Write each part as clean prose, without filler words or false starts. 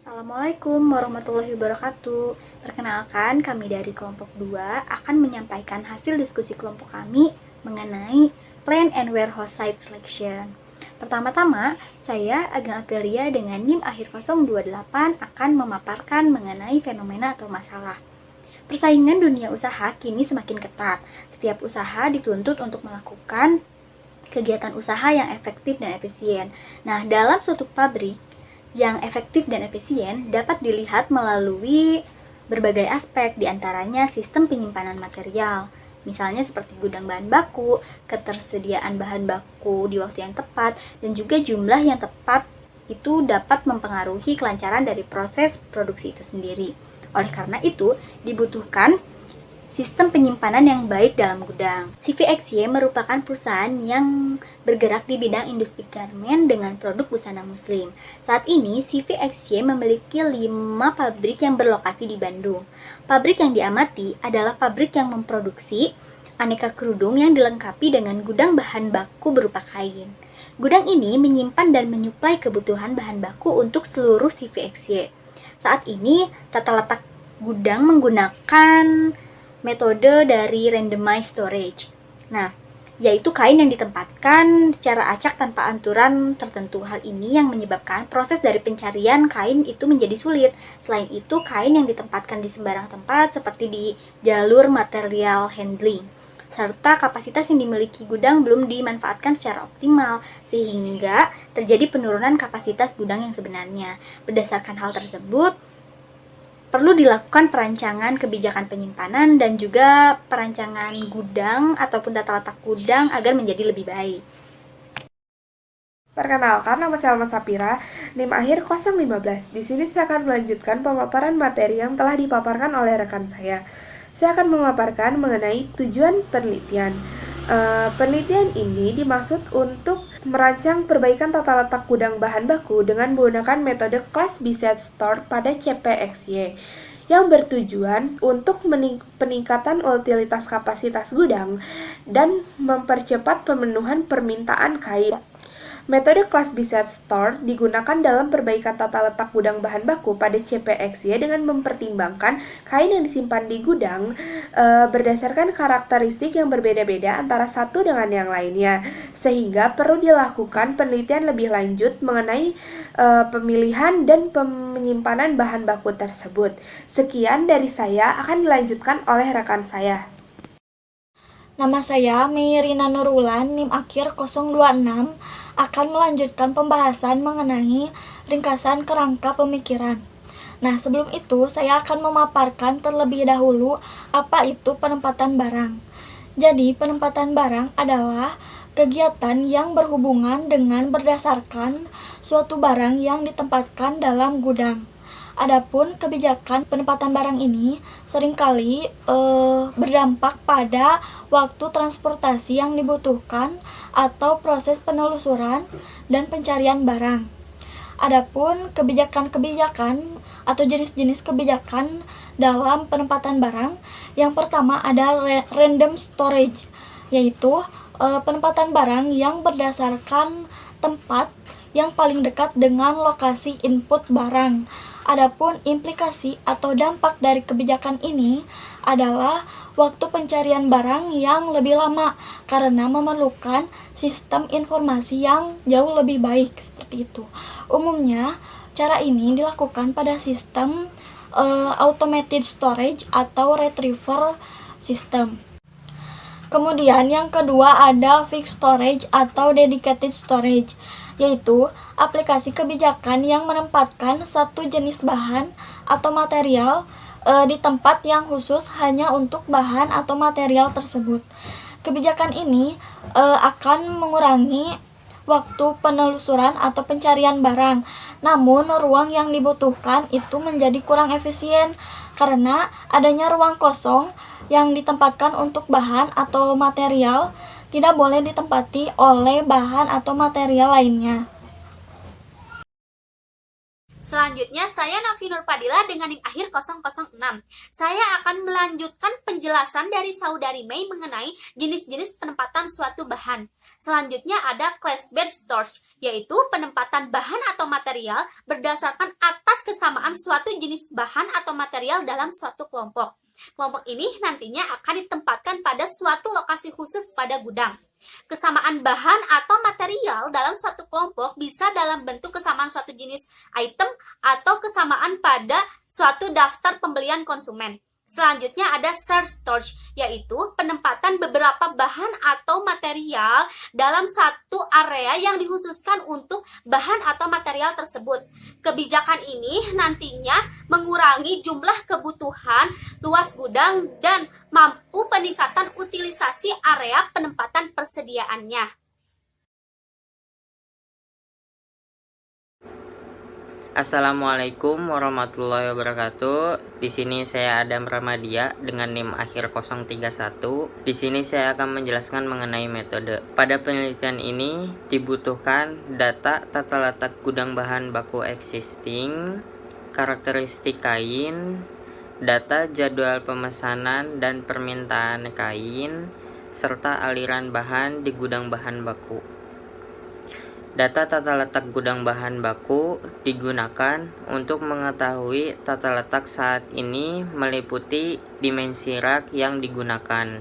Assalamualaikum warahmatullahi wabarakatuh. Perkenalkan, kami dari kelompok 2 akan menyampaikan hasil diskusi kelompok kami mengenai Plan and Warehouse Site Selection. Pertama-tama, saya Ageng Aprilia dengan NIM akhir 028 akan memaparkan mengenai fenomena atau masalah. Persaingan dunia usaha kini semakin ketat. Setiap usaha dituntut untuk melakukan kegiatan usaha yang efektif dan efisien. Nah, dalam suatu pabrik yang efektif dan efisien dapat dilihat melalui berbagai aspek, diantaranya sistem penyimpanan material, misalnya seperti gudang bahan baku, ketersediaan bahan baku di waktu yang tepat, dan juga jumlah yang tepat itu dapat mempengaruhi kelancaran dari proses produksi itu sendiri. Oleh karena itu, dibutuhkan sistem penyimpanan yang baik dalam gudang. CVXY merupakan perusahaan yang bergerak di bidang industri garmen dengan produk busana muslim. Saat ini, CVXY memiliki 5 pabrik yang berlokasi di Bandung. Pabrik yang diamati adalah pabrik yang memproduksi aneka kerudung yang dilengkapi dengan gudang bahan baku berupa kain. Gudang ini menyimpan dan menyuplai kebutuhan bahan baku untuk seluruh CVXY. Saat ini, tata letak gudang menggunakan metode dari randomized storage. Nah, yaitu kain yang ditempatkan secara acak tanpa aturan tertentu. Hal ini yang menyebabkan proses dari pencarian kain itu menjadi sulit. Selain itu, kain yang ditempatkan di sembarang tempat seperti di jalur material handling, serta kapasitas yang dimiliki gudang belum dimanfaatkan secara optimal, sehingga terjadi penurunan kapasitas gudang yang sebenarnya. Berdasarkan hal tersebut, perlu dilakukan perancangan kebijakan penyimpanan dan juga perancangan gudang ataupun tata letak gudang agar menjadi lebih baik. Perkenalkan, nama saya Alma Sapira, NIM akhir 015. Di sini saya akan melanjutkan pemaparan materi yang telah dipaparkan oleh rekan saya. Saya akan memaparkan mengenai tujuan penelitian. Penelitian ini dimaksud untuk merancang perbaikan tata letak gudang bahan baku dengan menggunakan metode Class B Set Store pada CPXY yang bertujuan untuk peningkatan utilitas kapasitas gudang dan mempercepat pemenuhan permintaan kain. Metode Class B Set Store digunakan dalam perbaikan tata letak gudang bahan baku pada CPXY dengan mempertimbangkan kain yang disimpan di gudang berdasarkan karakteristik yang berbeda-beda antara satu dengan yang lainnya, sehingga perlu dilakukan penelitian lebih lanjut mengenai pemilihan dan penyimpanan bahan baku tersebut. Sekian dari saya, akan dilanjutkan oleh rekan saya. Nama saya Meirina Nurulan, NIM akhir 026, akan melanjutkan pembahasan mengenai ringkasan kerangka pemikiran. Nah, sebelum itu saya akan memaparkan terlebih dahulu apa itu penempatan barang. Jadi, penempatan barang adalah kegiatan yang berhubungan dengan berdasarkan suatu barang yang ditempatkan dalam gudang. Adapun kebijakan penempatan barang ini seringkali berdampak pada waktu transportasi yang dibutuhkan atau proses penelusuran dan pencarian barang. Adapun kebijakan-kebijakan atau jenis-jenis kebijakan dalam penempatan barang, yang pertama ada random storage, yaitu penempatan barang yang berdasarkan tempat yang paling dekat dengan lokasi input barang. Adapun implikasi atau dampak dari kebijakan ini adalah waktu pencarian barang yang lebih lama karena memerlukan sistem informasi yang jauh lebih baik, seperti itu. Umumnya, cara ini dilakukan pada sistem automated storage atau retriever system. Kemudian yang kedua ada fixed storage atau dedicated storage, yaitu aplikasi kebijakan yang menempatkan satu jenis bahan atau material di tempat yang khusus hanya untuk bahan atau material tersebut. Kebijakan ini akan mengurangi waktu penelusuran atau pencarian barang, namun ruang yang dibutuhkan itu menjadi kurang efisien karena adanya ruang kosong yang ditempatkan untuk bahan atau material tidak boleh ditempati oleh bahan atau material lainnya. Selanjutnya, saya Nafi Nur Padilla dengan NIM akhir 006. Saya akan melanjutkan penjelasan dari Saudari Mei mengenai jenis-jenis penempatan suatu bahan. Selanjutnya ada class-based storage, yaitu penempatan bahan atau material berdasarkan atas kesalahan kesamaan suatu jenis bahan atau material dalam suatu kelompok. Kelompok ini nantinya akan ditempatkan pada suatu lokasi khusus pada gudang. Kesamaan bahan atau material dalam satu kelompok bisa dalam bentuk kesamaan suatu jenis item atau kesamaan pada suatu daftar pembelian konsumen. Selanjutnya ada shared storage, yaitu penempatan beberapa bahan atau material dalam satu area yang dikhususkan untuk bahan atau material tersebut. Kebijakan ini nantinya mengurangi jumlah kebutuhan luas gudang dan mampu peningkatan utilisasi area penempatan persediaannya. Assalamualaikum warahmatullahi wabarakatuh. Di sini saya Adam Ramadia dengan NIM akhir 031. Di sini saya akan menjelaskan mengenai metode. Pada penelitian ini dibutuhkan data tata letak gudang bahan baku existing, karakteristik kain, data jadwal pemesanan dan permintaan kain, serta aliran bahan di gudang bahan baku. Data tata letak gudang bahan baku digunakan untuk mengetahui tata letak saat ini meliputi dimensi rak yang digunakan,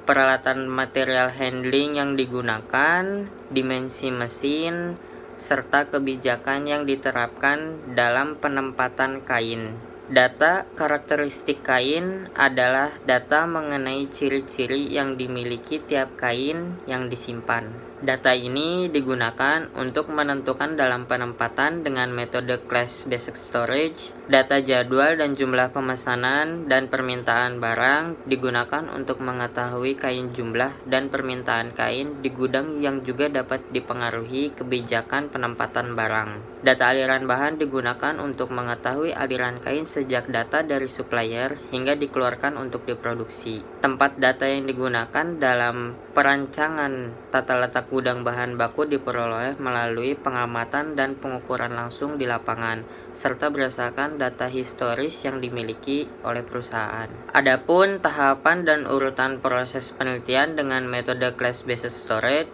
peralatan material handling yang digunakan, dimensi mesin, serta kebijakan yang diterapkan dalam penempatan kain. Data karakteristik kain adalah data mengenai ciri-ciri yang dimiliki tiap kain yang disimpan. Data ini digunakan untuk menentukan dalam penempatan dengan metode class based storage. Data jadwal dan jumlah pemesanan dan permintaan barang digunakan untuk mengetahui kain jumlah dan permintaan kain di gudang yang juga dapat dipengaruhi kebijakan penempatan barang. Data aliran bahan digunakan untuk mengetahui aliran kain sejak data dari supplier hingga dikeluarkan untuk diproduksi. Tempat data yang digunakan dalam perancangan tata letak gudang bahan baku diperoleh melalui pengamatan dan pengukuran langsung di lapangan, serta berdasarkan data historis yang dimiliki oleh perusahaan. Adapun tahapan dan urutan proses penelitian dengan metode class-based storage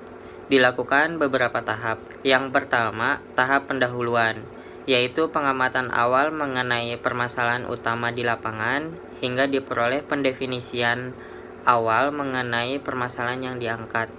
dilakukan beberapa tahap. Yang pertama, tahap pendahuluan, yaitu pengamatan awal mengenai permasalahan utama di lapangan hingga diperoleh pendefinisian awal mengenai permasalahan yang diangkat,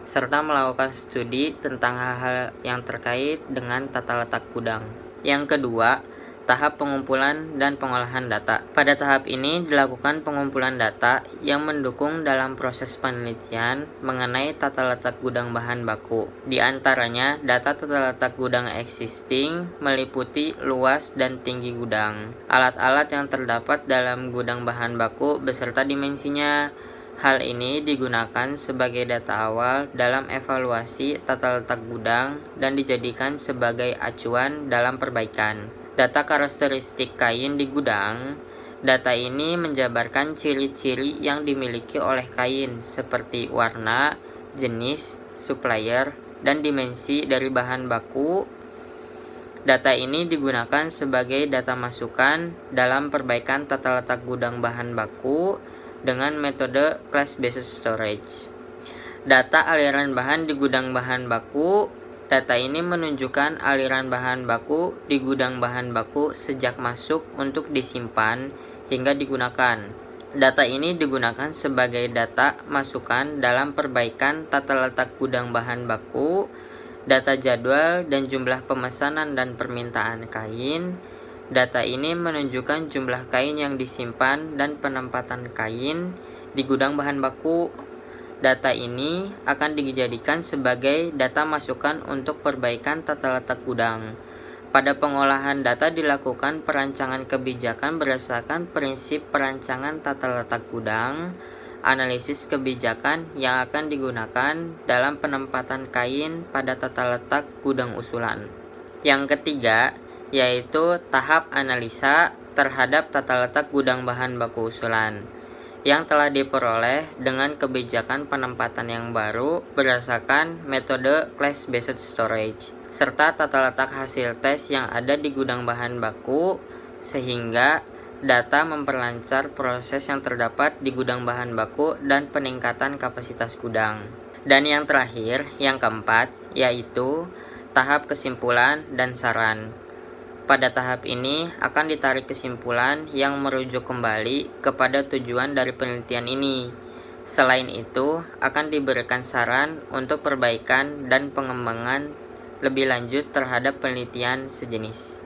serta melakukan studi tentang hal-hal yang terkait dengan tata letak gudang. Yang kedua, tahap pengumpulan dan pengolahan data. Pada tahap ini dilakukan pengumpulan data yang mendukung dalam proses penelitian mengenai tata letak gudang bahan baku. Di antaranya, data tata letak gudang existing meliputi luas dan tinggi gudang, alat-alat yang terdapat dalam gudang bahan baku beserta dimensinya. Hal ini digunakan sebagai data awal dalam evaluasi tata letak gudang dan dijadikan sebagai acuan dalam perbaikan. Data karakteristik kain di gudang. Data ini menjabarkan ciri-ciri yang dimiliki oleh kain seperti warna, jenis, supplier, dan dimensi dari bahan baku. Data ini digunakan sebagai data masukan dalam perbaikan tata letak gudang bahan baku dengan metode class-based storage. Data aliran bahan di gudang bahan baku. Data ini menunjukkan aliran bahan baku di gudang bahan baku sejak masuk untuk disimpan hingga digunakan. Data ini digunakan sebagai data masukan dalam perbaikan tata letak gudang bahan baku, data jadwal dan jumlah pemesanan dan permintaan kain. Data ini menunjukkan jumlah kain yang disimpan dan penempatan kain di gudang bahan baku. Data ini akan dijadikan sebagai data masukan untuk perbaikan tata letak gudang. Pada pengolahan data dilakukan perancangan kebijakan berdasarkan prinsip perancangan tata letak gudang, analisis kebijakan yang akan digunakan dalam penempatan kain pada tata letak gudang usulan. Yang ketiga, yaitu tahap analisa terhadap tata letak gudang bahan baku usulan yang telah diperoleh dengan kebijakan penempatan yang baru berdasarkan metode class-based storage, serta tata letak hasil tes yang ada di gudang bahan baku, sehingga data memperlancar proses yang terdapat di gudang bahan baku dan peningkatan kapasitas gudang. Dan yang terakhir, yang keempat, yaitu tahap kesimpulan dan saran. Pada tahap ini akan ditarik kesimpulan yang merujuk kembali kepada tujuan dari penelitian ini. Selain itu, akan diberikan saran untuk perbaikan dan pengembangan lebih lanjut terhadap penelitian sejenis.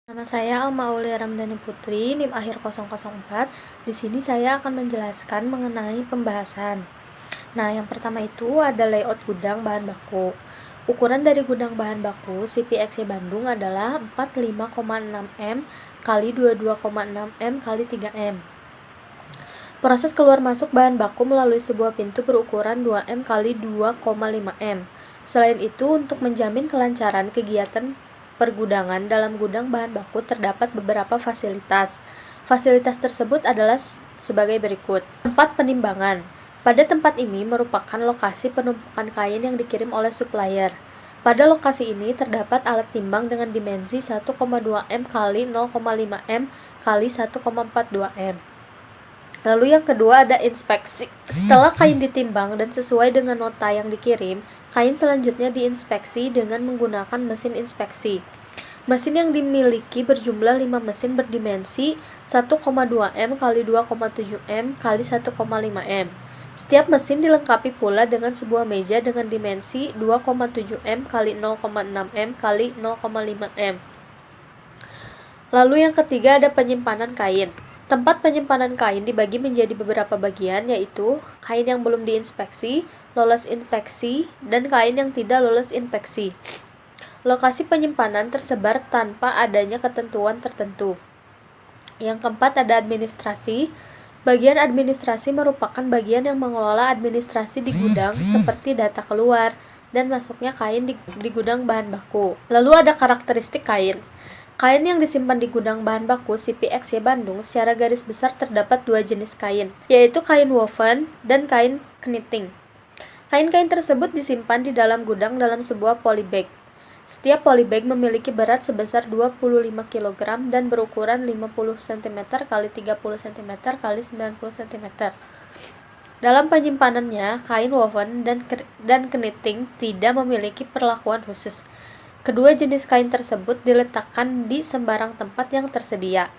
Nama saya Alma Aulia Ramdhani Putri, NIM akhir 004. Di sini saya akan menjelaskan mengenai pembahasan. Nah, yang pertama itu ada layout gudang bahan baku. Ukuran dari gudang bahan baku CPXC Bandung adalah 45,6 M kali 22,6 M kali 3 M. Proses keluar masuk bahan baku melalui sebuah pintu berukuran 2 M kali 2,5 M. Selain itu, untuk menjamin kelancaran kegiatan pergudangan dalam gudang bahan baku terdapat beberapa fasilitas. Fasilitas tersebut adalah sebagai berikut. Tempat penimbangan. Pada tempat ini merupakan lokasi penumpukan kain yang dikirim oleh supplier. Pada lokasi ini terdapat alat timbang dengan dimensi 1,2 M kali 0,5 M kali 1,42 M. Lalu yang kedua ada inspeksi. Setelah kain ditimbang dan sesuai dengan nota yang dikirim, kain selanjutnya diinspeksi dengan menggunakan mesin inspeksi. Mesin yang dimiliki berjumlah 5 mesin berdimensi 1,2 M kali 2,7 M kali 1,5 M. Setiap mesin dilengkapi pula dengan sebuah meja dengan dimensi 2,7 M kali 0,6 M kali 0,5 M. Lalu yang ketiga ada penyimpanan kain. Tempat penyimpanan kain dibagi menjadi beberapa bagian, yaitu kain yang belum diinspeksi, lolos inspeksi, dan kain yang tidak lolos inspeksi. Lokasi penyimpanan tersebar tanpa adanya ketentuan tertentu. Yang keempat ada administrasi. Bagian administrasi merupakan bagian yang mengelola administrasi di gudang seperti data keluar dan masuknya kain di gudang bahan baku. Lalu ada karakteristik kain. Kain yang disimpan di gudang bahan baku CPXC Bandung secara garis besar terdapat 2 jenis kain, yaitu kain woven dan kain knitting. Kain-kain tersebut disimpan di dalam gudang dalam sebuah polybag. Setiap polybag memiliki berat sebesar 25 kg dan berukuran 50 cm x 30 cm x 90 cm. Dalam penyimpanannya, kain woven dan knitting tidak memiliki perlakuan khusus. Kedua jenis kain tersebut diletakkan di sembarang tempat yang tersedia.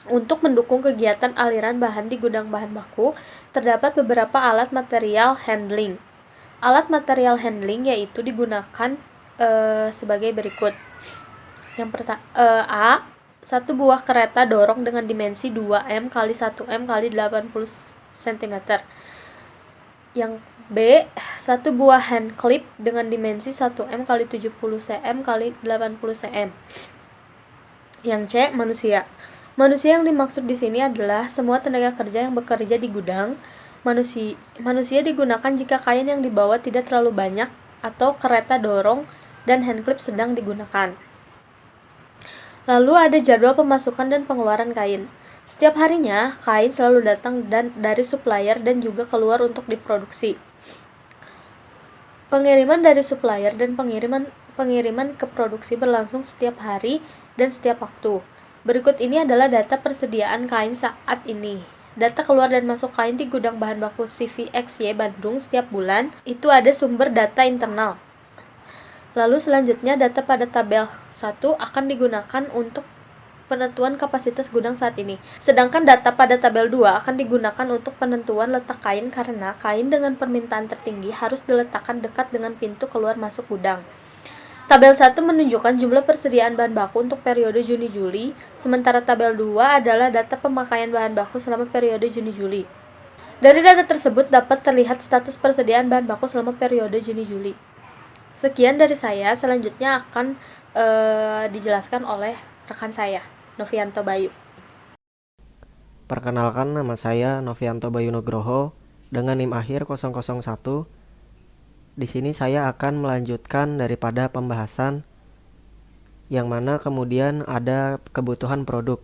Untuk mendukung kegiatan aliran bahan di gudang bahan baku, terdapat beberapa alat material handling. Alat material handling yaitu digunakan sebagai berikut. Yang pertama, A. Satu buah kereta dorong dengan dimensi 2M x 1M x 80 cm. Yang B. Satu buah hand clip dengan dimensi 1M x 70 cm x 80 cm. Yang C. Manusia. Manusia yang dimaksud di sini adalah semua tenaga kerja yang bekerja di gudang. Manusia digunakan jika kain yang dibawa tidak terlalu banyak atau kereta dorong dan hand clip sedang digunakan. Lalu ada jadwal pemasukan dan pengeluaran kain. Setiap harinya, kain selalu datang dari supplier dan juga keluar untuk diproduksi. Pengiriman dari supplier dan pengiriman ke produksi berlangsung setiap hari dan setiap waktu. Berikut ini adalah data persediaan kain saat ini. Data keluar dan masuk kain di gudang bahan baku CPXC Bandung setiap bulan, itu ada sumber data internal. Lalu selanjutnya data pada tabel 1 akan digunakan untuk penentuan kapasitas gudang saat ini. Sedangkan data pada tabel 2 akan digunakan untuk penentuan letak kain karena kain dengan permintaan tertinggi harus diletakkan dekat dengan pintu keluar masuk gudang. Tabel 1 menunjukkan jumlah persediaan bahan baku untuk periode Juni-Juli, sementara tabel 2 adalah data pemakaian bahan baku selama periode Juni-Juli. Dari data tersebut dapat terlihat status persediaan bahan baku selama periode Juni-Juli. Sekian dari saya, selanjutnya akan dijelaskan oleh rekan saya, Novianto Bayu. Perkenalkan, nama saya Novianto Bayu Nugroho dengan NIM akhir 001. Di sini saya akan melanjutkan daripada pembahasan yang mana kemudian ada kebutuhan produk.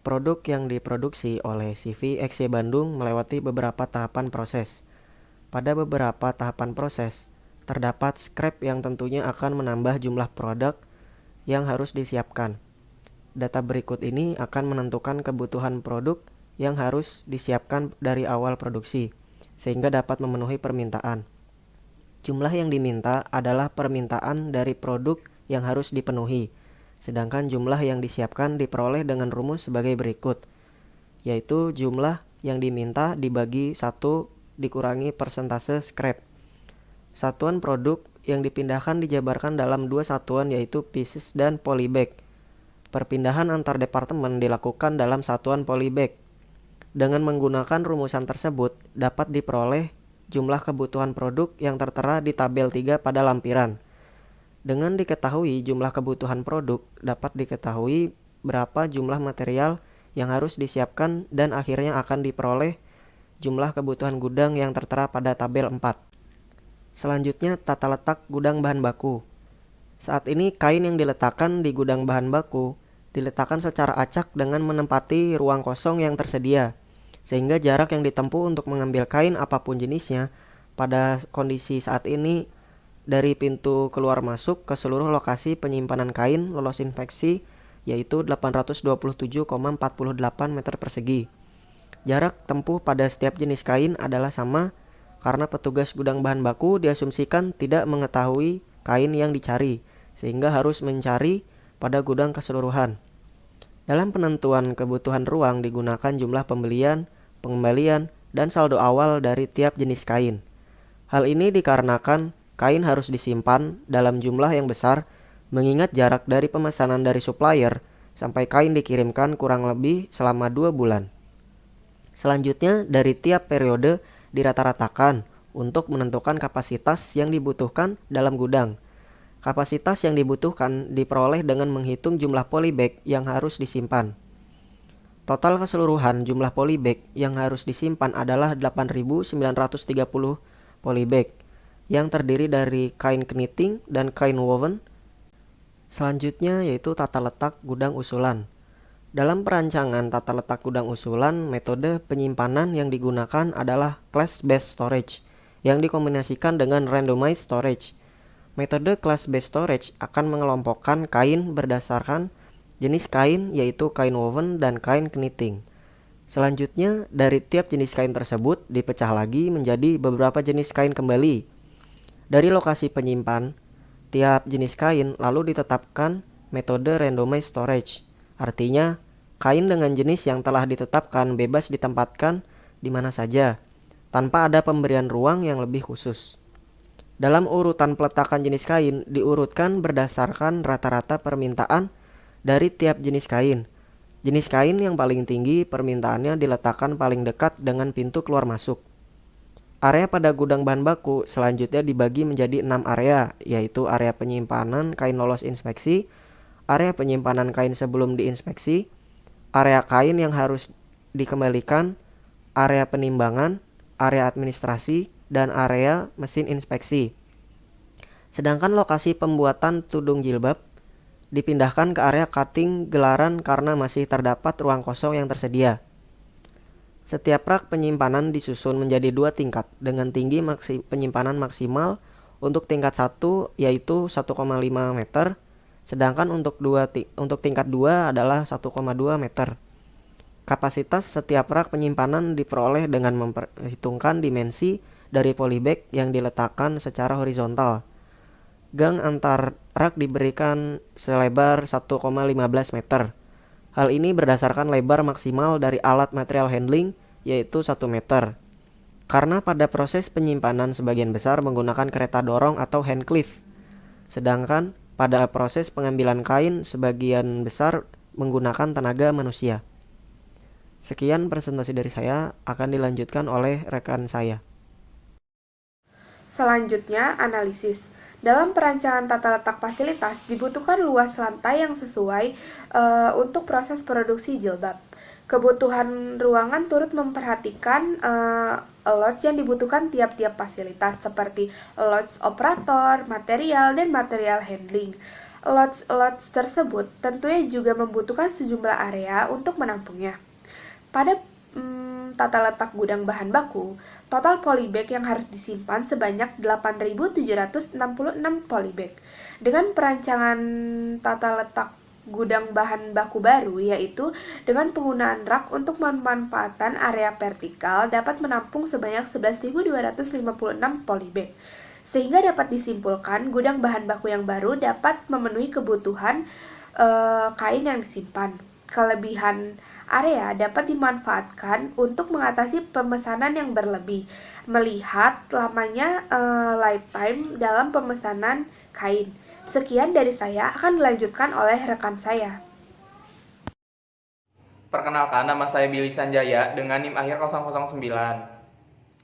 Produk yang diproduksi oleh CPXC Bandung melewati beberapa tahapan proses. Pada beberapa tahapan proses, terdapat scrap yang tentunya akan menambah jumlah produk yang harus disiapkan. Data berikut ini akan menentukan kebutuhan produk yang harus disiapkan dari awal produksi, sehingga dapat memenuhi permintaan. Jumlah yang diminta adalah permintaan dari produk yang harus dipenuhi. Sedangkan jumlah yang disiapkan diperoleh dengan rumus sebagai berikut, yaitu jumlah yang diminta dibagi 1 dikurangi persentase scrap. Satuan produk yang dipindahkan dijabarkan dalam 2 satuan yaitu pieces dan polybag. Perpindahan antar departemen dilakukan dalam satuan polybag. Dengan menggunakan rumusan tersebut dapat diperoleh jumlah kebutuhan produk yang tertera di tabel 3 pada lampiran. Dengan diketahui jumlah kebutuhan produk, dapat diketahui berapa jumlah material yang harus disiapkan dan akhirnya akan diperoleh jumlah kebutuhan gudang yang tertera pada tabel 4. Selanjutnya, tata letak gudang bahan baku. Saat ini kain yang diletakkan di gudang bahan baku diletakkan secara acak dengan menempati ruang kosong yang tersedia, sehingga jarak yang ditempuh untuk mengambil kain apapun jenisnya pada kondisi saat ini dari pintu keluar masuk ke seluruh lokasi penyimpanan kain lolos inspeksi yaitu 827,48 meter persegi. Jarak tempuh pada setiap jenis kain adalah sama karena petugas gudang bahan baku diasumsikan tidak mengetahui kain yang dicari, sehingga harus mencari pada gudang keseluruhan. Dalam penentuan kebutuhan ruang digunakan jumlah pembelian, pengembalian, dan saldo awal dari tiap jenis kain. Hal ini dikarenakan kain harus disimpan dalam jumlah yang besar, mengingat jarak dari pemesanan dari supplier sampai kain dikirimkan kurang lebih selama 2 bulan. Selanjutnya, dari tiap periode dirata-ratakan untuk menentukan kapasitas yang dibutuhkan dalam gudang. Kapasitas yang dibutuhkan diperoleh dengan menghitung jumlah polybag yang harus disimpan. Total keseluruhan jumlah polybag yang harus disimpan adalah 8.930 polybag yang terdiri dari kain knitting dan kain woven. Selanjutnya yaitu tata letak gudang usulan. Dalam perancangan tata letak gudang usulan, metode penyimpanan yang digunakan adalah class-based storage yang dikombinasikan dengan randomized storage. Metode class-based storage akan mengelompokkan kain berdasarkan jenis kain yaitu kain woven dan kain knitting. Selanjutnya, dari tiap jenis kain tersebut dipecah lagi menjadi beberapa jenis kain kembali. Dari lokasi penyimpan tiap jenis kain lalu ditetapkan metode randomized storage. Artinya, kain dengan jenis yang telah ditetapkan bebas ditempatkan di mana saja, tanpa ada pemberian ruang yang lebih khusus. Dalam urutan peletakan jenis kain diurutkan berdasarkan rata-rata permintaan dari tiap jenis kain. Jenis kain yang paling tinggi permintaannya diletakkan paling dekat dengan pintu keluar masuk. Area pada gudang bahan baku selanjutnya dibagi menjadi 6 area, yaitu area penyimpanan kain lolos inspeksi, area penyimpanan kain sebelum diinspeksi, area kain yang harus dikembalikan, area penimbangan, area administrasi, dan area mesin inspeksi. Sedangkan lokasi pembuatan tudung jilbab dipindahkan ke area cutting gelaran karena masih terdapat ruang kosong yang tersedia. Setiap rak penyimpanan disusun menjadi 2 tingkat dengan tinggi penyimpanan maksimal untuk tingkat 1 yaitu 1,5 meter, sedangkan untuk tingkat 2 adalah 1,2 meter. Kapasitas setiap rak penyimpanan diperoleh dengan memperhitungkan dimensi dari polybag yang diletakkan secara horizontal. Gang antar rak diberikan selebar 1,15 meter. Hal ini berdasarkan lebar maksimal dari alat material handling yaitu 1 meter. Karena pada proses penyimpanan sebagian besar menggunakan kereta dorong atau hand cliff. Sedangkan pada proses pengambilan kain sebagian besar menggunakan tenaga manusia. Sekian presentasi dari saya, akan dilanjutkan oleh rekan saya. Selanjutnya, analisis. Dalam perancangan tata letak fasilitas, dibutuhkan luas lantai yang sesuai untuk proses produksi jilbab. Kebutuhan ruangan turut memperhatikan lots yang dibutuhkan tiap-tiap fasilitas seperti lots operator, material, dan material handling. Lots tersebut tentunya juga membutuhkan sejumlah area untuk menampungnya. Pada tata letak gudang bahan baku, total polybag yang harus disimpan sebanyak 8.766 polybag. Dengan perancangan tata letak gudang bahan baku baru, yaitu dengan penggunaan rak untuk pemanfaatan area vertikal dapat menampung sebanyak 11.256 polybag. Sehingga dapat disimpulkan gudang bahan baku yang baru dapat memenuhi kebutuhan kain yang disimpan. Kelebihan area dapat dimanfaatkan untuk mengatasi pemesanan yang berlebih. Melihat lamanya lifetime dalam pemesanan kain. Sekian dari saya, akan dilanjutkan oleh rekan saya. Perkenalkan, nama saya Billy Sanjaya dengan NIM akhir 009.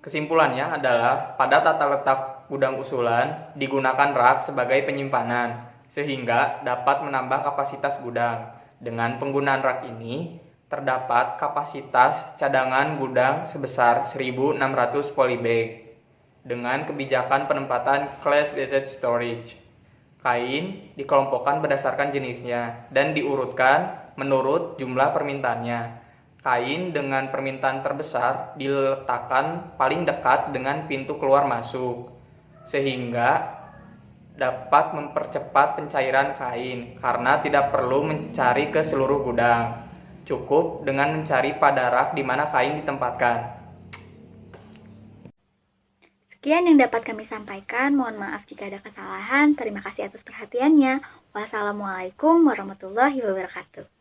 Kesimpulannya adalah pada tata letak gudang usulan digunakan rak sebagai penyimpanan sehingga dapat menambah kapasitas gudang. Dengan penggunaan rak ini terdapat kapasitas cadangan gudang sebesar 1.600 polybag dengan kebijakan penempatan class based storage. Kain dikelompokkan berdasarkan jenisnya dan diurutkan menurut jumlah permintaannya. Kain dengan permintaan terbesar diletakkan paling dekat dengan pintu keluar masuk, sehingga dapat mempercepat pencairan kain karena tidak perlu mencari ke seluruh gudang. Cukup dengan mencari pada rak di mana kain ditempatkan. Sekian yang dapat kami sampaikan. Mohon maaf jika ada kesalahan. Terima kasih atas perhatiannya. Wassalamualaikum warahmatullahi wabarakatuh.